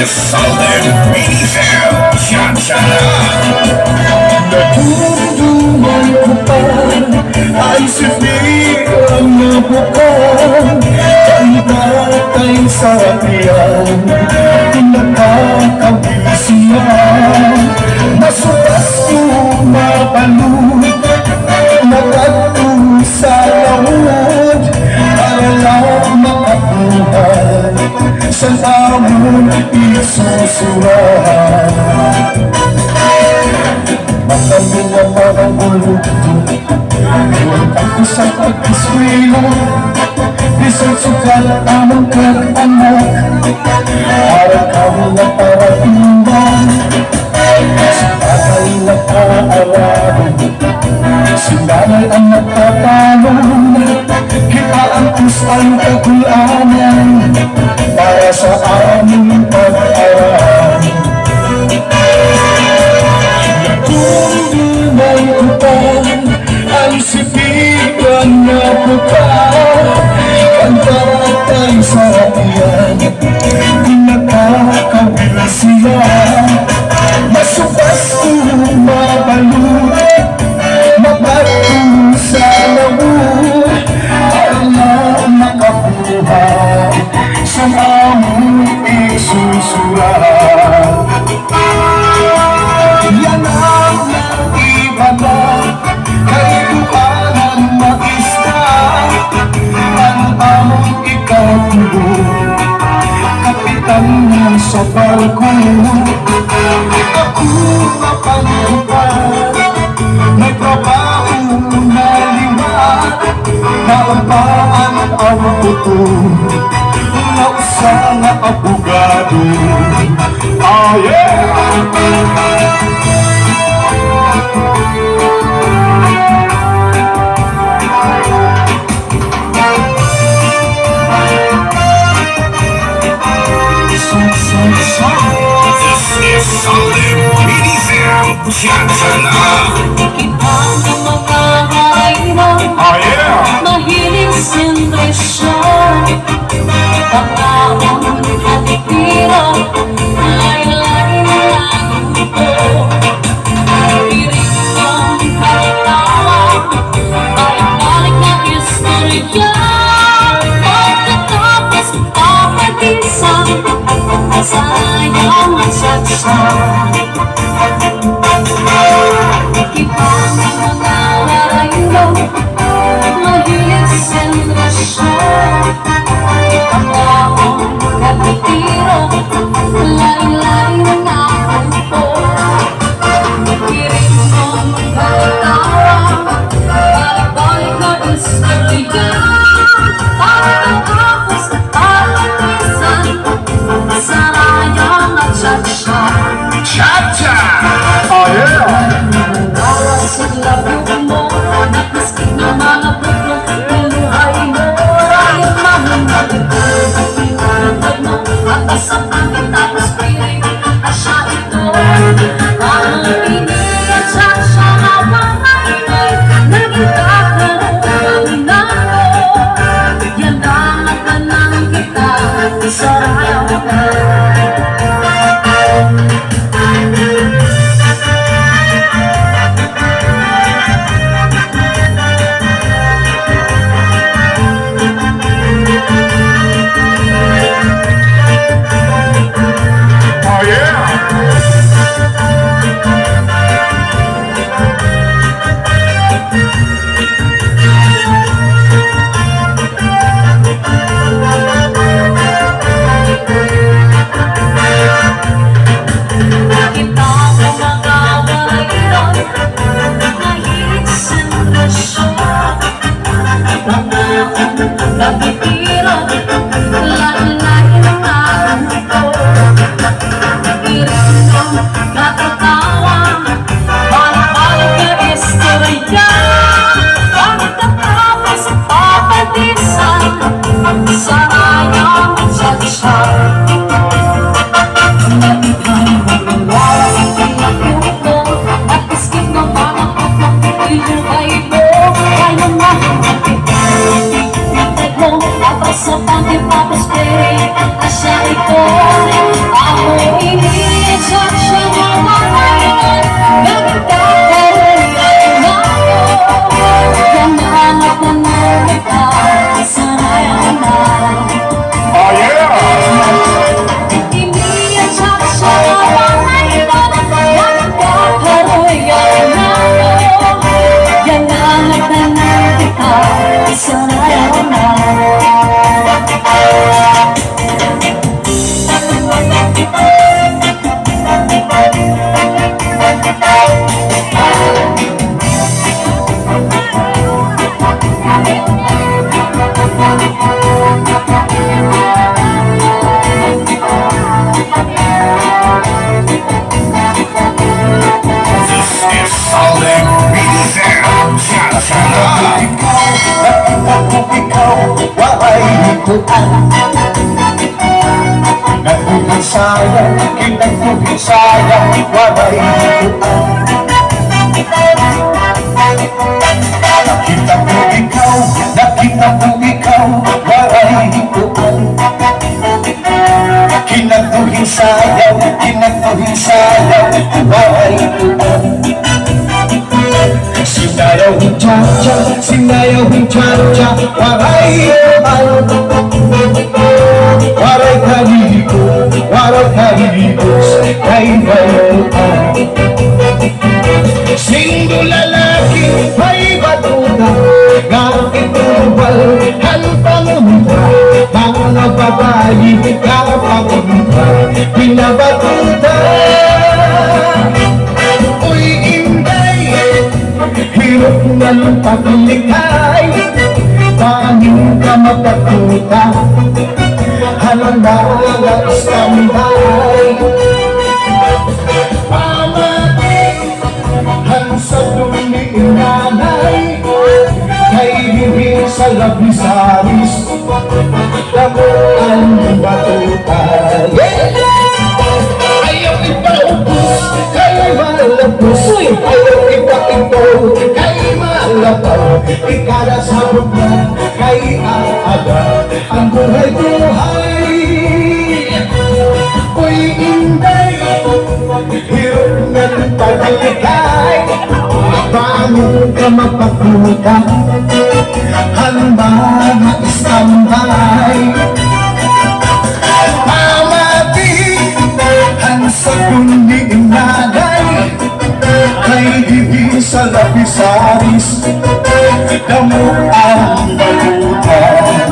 Solid Minifel Cha-cha-la. Nadudumay ko pa ay sibigan na bukang kaibatay sa tiyan. Pinakakabisiyan masukas ko mapalut nakatong sa lawod para lang makabuhay sa amon isusurat. Mataming ang mga bulto huwag ako sa pag-iswilo isang sukat amang karanak para kami na paratinggan sa tatay na kaarawan sinanay ang nagtatanong kita ang pusang kagulanan para sa aming pag-aral. Nagdumay ko pa ang sipigan na puka kantatay sa tiyan nakakawil siya masukas ko mabalut mapatong sa lawod para makabuhay sa among isusurat. Yan ang iba na kaibuanan mag-isda ang among ikatulo kapitan ng sa barko. Ako mapangupad nagtrabaho na liwat naupaan ang puto nausa nga abogado. Ah, yeah! This is Solid Minifel Cha-cha-la. Ibang mga hayran Oh yeah! mahilig sindrisyon pagkaon katitira laylay na lagupo piring ng kalitawa ay balik na istorya pagkatapos papagisan sayang at saksan. Ibang mga waraylo mahilig sindrisyon pagkaon katitira laylay na lagupo piring ng kalitawa balik-balik na istorya pagkatapos papagisan sayang at saksan. Cha-cha! Oh yeah! Nagawa sa labyo mo nakiskig ng mga buklong pinuhay mo ay mahal mo at kasapang tapos piling asya ito ang piniyat sa nakawangay nagkakaroon na ko yan ang matanang kita sa rayawan. Oh yeah! sayang, kinagtuhin sayang, walay hikuan. Nakita ko ikaw, walay hikuan. Kinagtuhin sayang, walay hikuan. Sinayaw ng cha-cha, walay hikuan. Waray kaligos, kay bayutan. Singgo lalaki, may batuta, nga itubal, halpangunta. Mga babayi, kapagunta, pinabatuta. Uy, inday, hirap ng paglikay, paano ka mapatuta? Halang standby, pamatihan sa tuli nanay, kay bibig sa labisaris, damuan batutay. Ayaw ipaubos, kay malapos, ayaw ipakipaw, kay malapaw, ikala sa bugla, kay aaga, ang buhay-buhay. Uy, inday, hirap ng paglikay, paano ka mapaputa? Handa na istambay, pamatihan sa kundi nanay, kay hindi sa lapisaris, damuan balutan.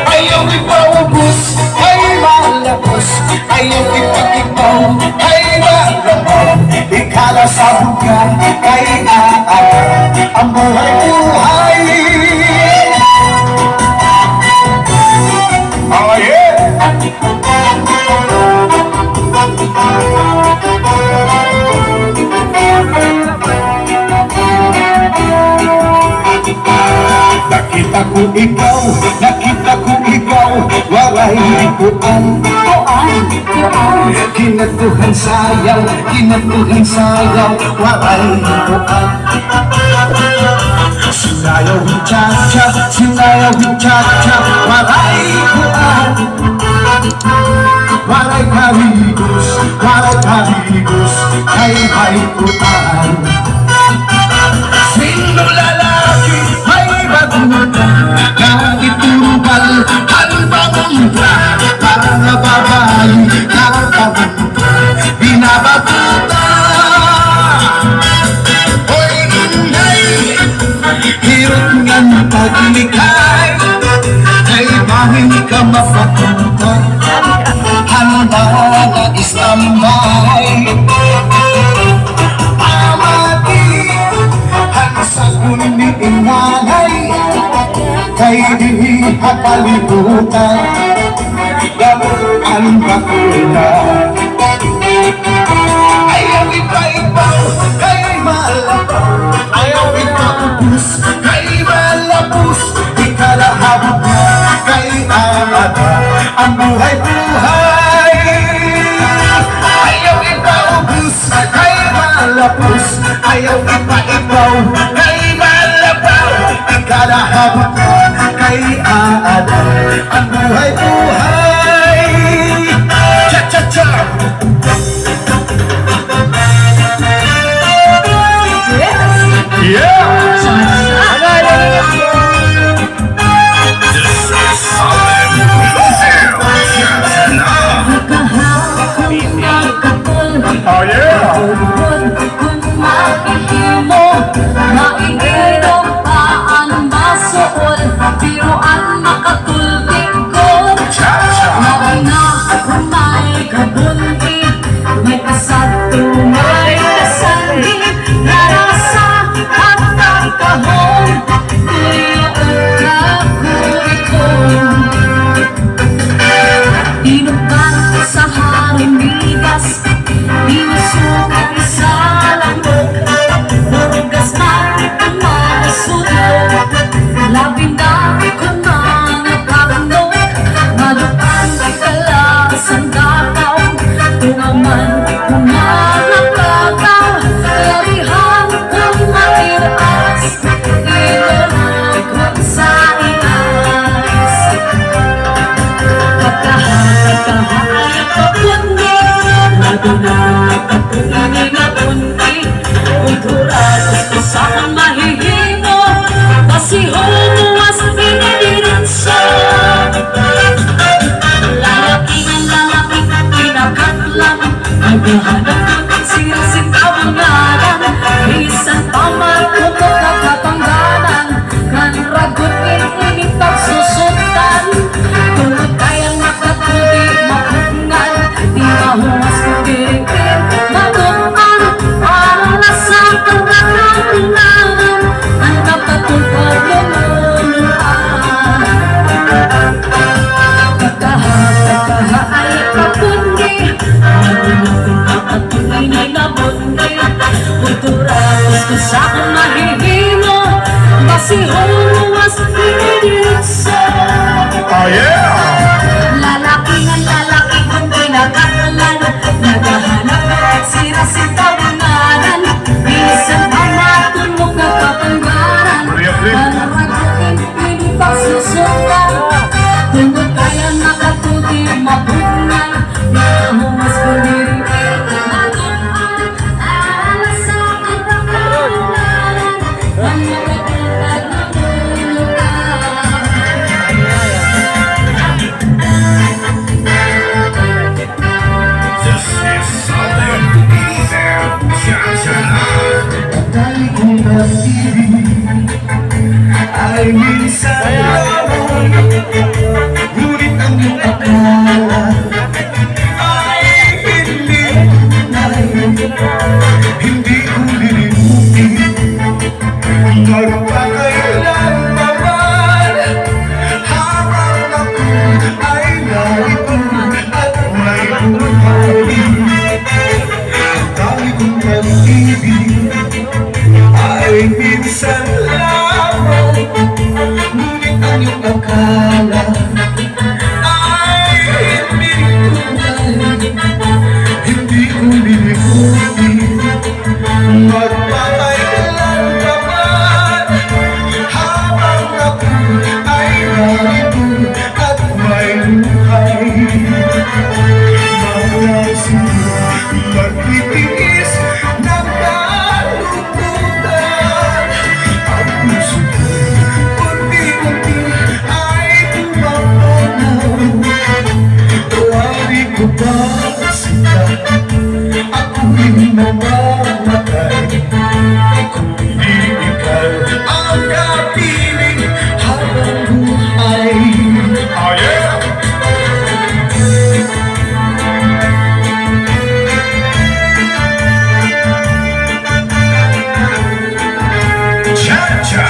Ayaw ipaubos, ay malapos, ayaw ipakipaw, ay malapaw, ikala sa buka, kay aaga, ang buhay-buhay. Oh yeah! Nakita ko ikaw, walay hikuan. Kinatuhan sayang, walay hikuan. Sinayaw ng cha-cha, walay hikuan. Walay kaligos, kay bayutan. Sino lalaki, may batuta, nga itubal, halpangunta. Mga babayi, kapagunta, binabatuta. Hoy, inday, hirap nga ng paglikay, kay bahin ka mapapunta. Handa na istambay, pamatihan sa kundi nanay, kay di hakalibutan, damuan bakuna. Ayaw ipa-ipaw, kay malapaw, ayaw ipaubos, kay malapos, ikalahabot na, kay aaga, ang buhay-buhay. Ayaw ipaubos, kay malapos, ayaw ipa-ipaw, kay malapaw, ikalahabot na, kay aaga, ang buhay-buhay. Cha-cha-cha! Yeah! This is Solemn Wisdom. Oh yeah! Kung makikimo, maigirong paan masuol, biruan makatulting ko, Malasin magtitiis ng kalungkutan. Ang puso ko'y unti-unti ay tumapanaw. Wari ko ba sila, ako'y mamamatay kung di ikaw ang kapiling habang buhay. Oh yeah! Cha-cha.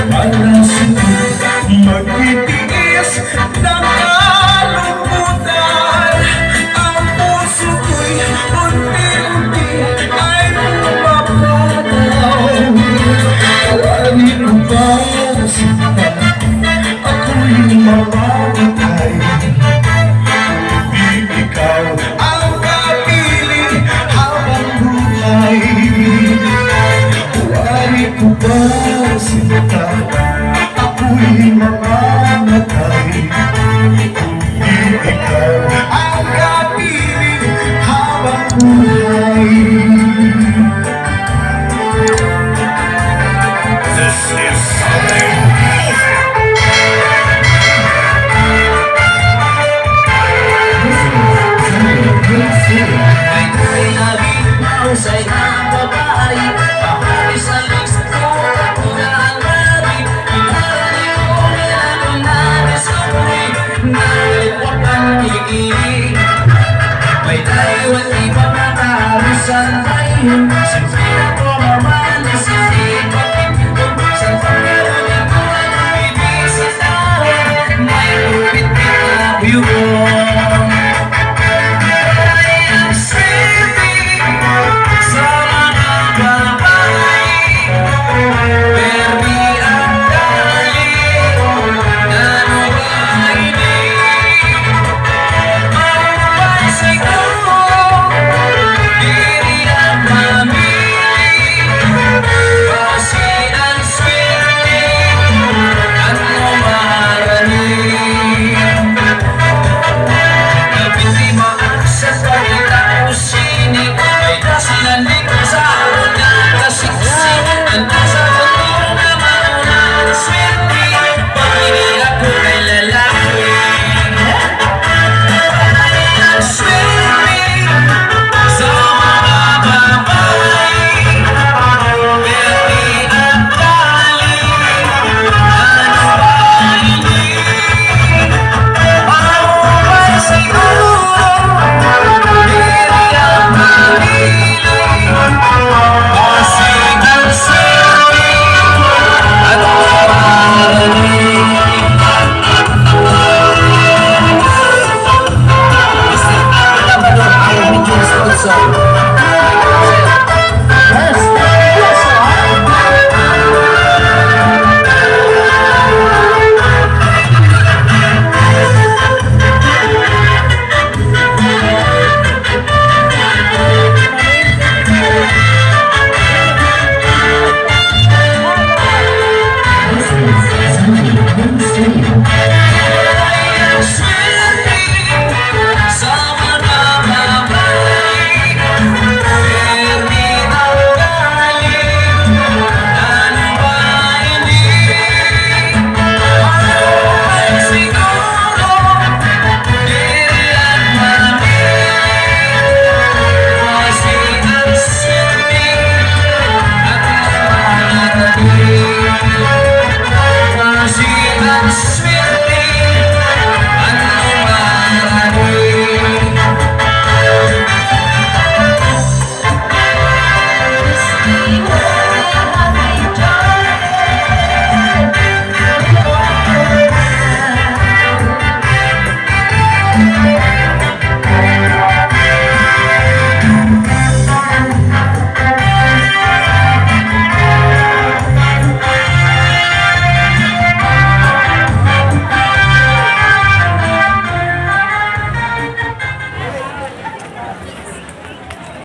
Malasin magtitiis ng kalungkutan. Ang puso ko'y unti-unti ay pumapanaw. Wari ko ba sila, ako'y mamamatay kung di ikaw ang kapiling habang buhay. Wari ko ba sila, ako'y mamamatay kung di ikaw ang kapiling habang buhay. This is something. Ay naging mahusay na babae, pahali sa lips ko ako na ang rabi. Pinarali ko nilalo na disapoy, naliwag ang kikilig. May taliwan ibang nakaharusan tayo, simple ako mamalis, hindi patipid. Sa pagkarating ko ang ibig sa tao, may lupit na view.